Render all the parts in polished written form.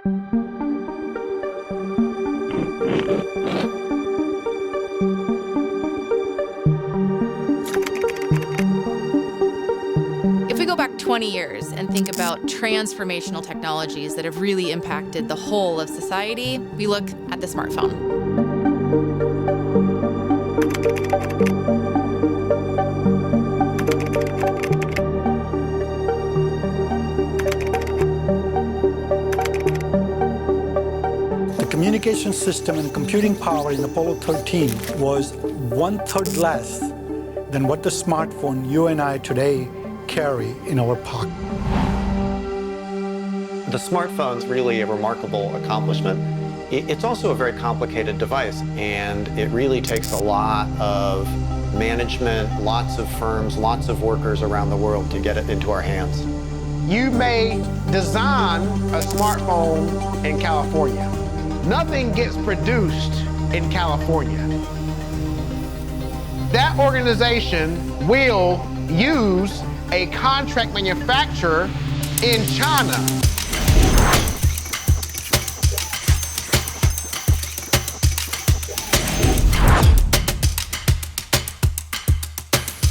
If we go back 20 years and think about transformational technologies that have really impacted the whole of society, we look at the smartphone. The communication system and computing power in Apollo 13 was 1/3 less than what the smartphone you and I today carry in our pocket. The smartphone's really a remarkable accomplishment. It's also a very complicated device, and it really takes a lot of management, lots of firms, lots of workers around the world to get it into our hands. You may design a smartphone in California. Nothing gets produced in California. That organization will use a contract manufacturer in China.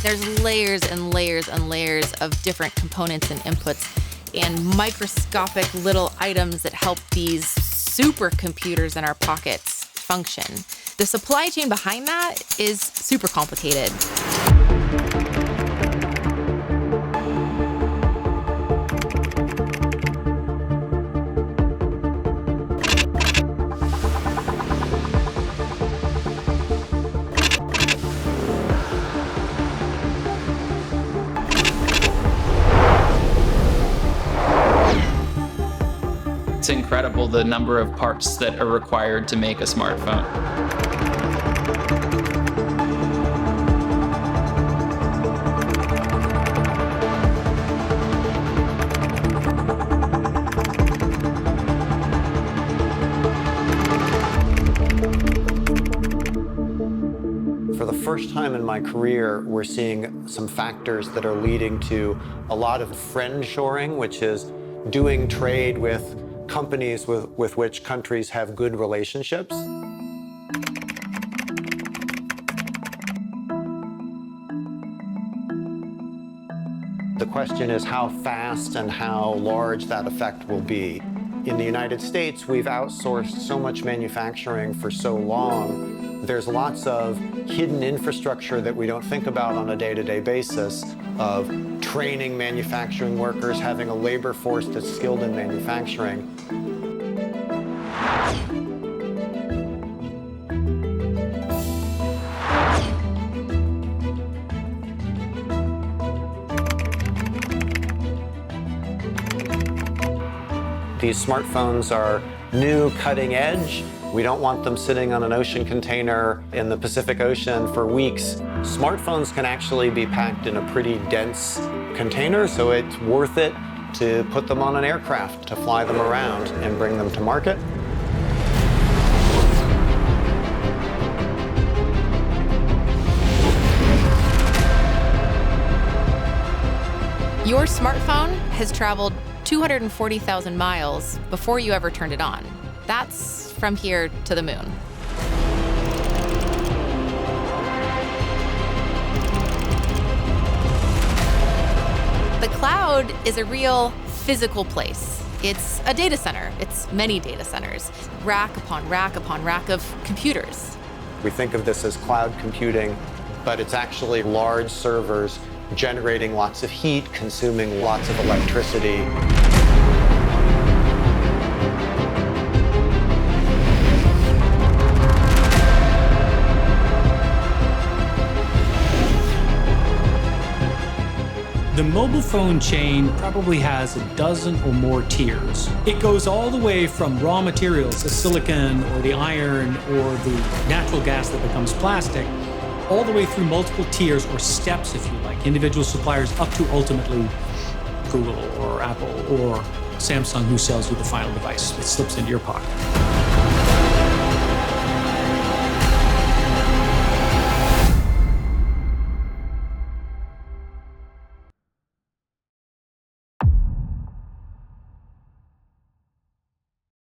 There's layers and layers and layers of different components and inputs and microscopic little items that help these supercomputers in our pockets function. The supply chain behind that is super complicated. It's incredible the number of parts that are required to make a smartphone. For the first time in my career, we're seeing some factors that are leading to a lot of friendshoring, which is doing trade with companies with which countries have good relationships. The question is how fast and how large that effect will be. In the United States, we've outsourced so much manufacturing for so long. There's lots of hidden infrastructure that we don't think about on a day-to-day basis of training manufacturing workers, having a labor force that's skilled in manufacturing. These smartphones are new, cutting edge. We don't want them sitting on an ocean container in the Pacific Ocean for weeks. Smartphones can actually be packed in a pretty dense container, so it's worth it to put them on an aircraft, to fly them around and bring them to market. Your smartphone has traveled 240,000 miles before you ever turned it on. That's from here to the moon. The cloud is a real physical place. It's a data center. It's many data centers, rack upon rack upon rack of computers. We think of this as cloud computing, but it's actually large servers generating lots of heat, consuming lots of electricity. The mobile phone chain probably has a dozen or more tiers. It goes all the way from raw materials, the silicon or the iron or the natural gas that becomes plastic, all the way through multiple tiers or steps, if you like, individual suppliers up to ultimately Google or Apple or Samsung, who sells you the final device. It slips into your pocket.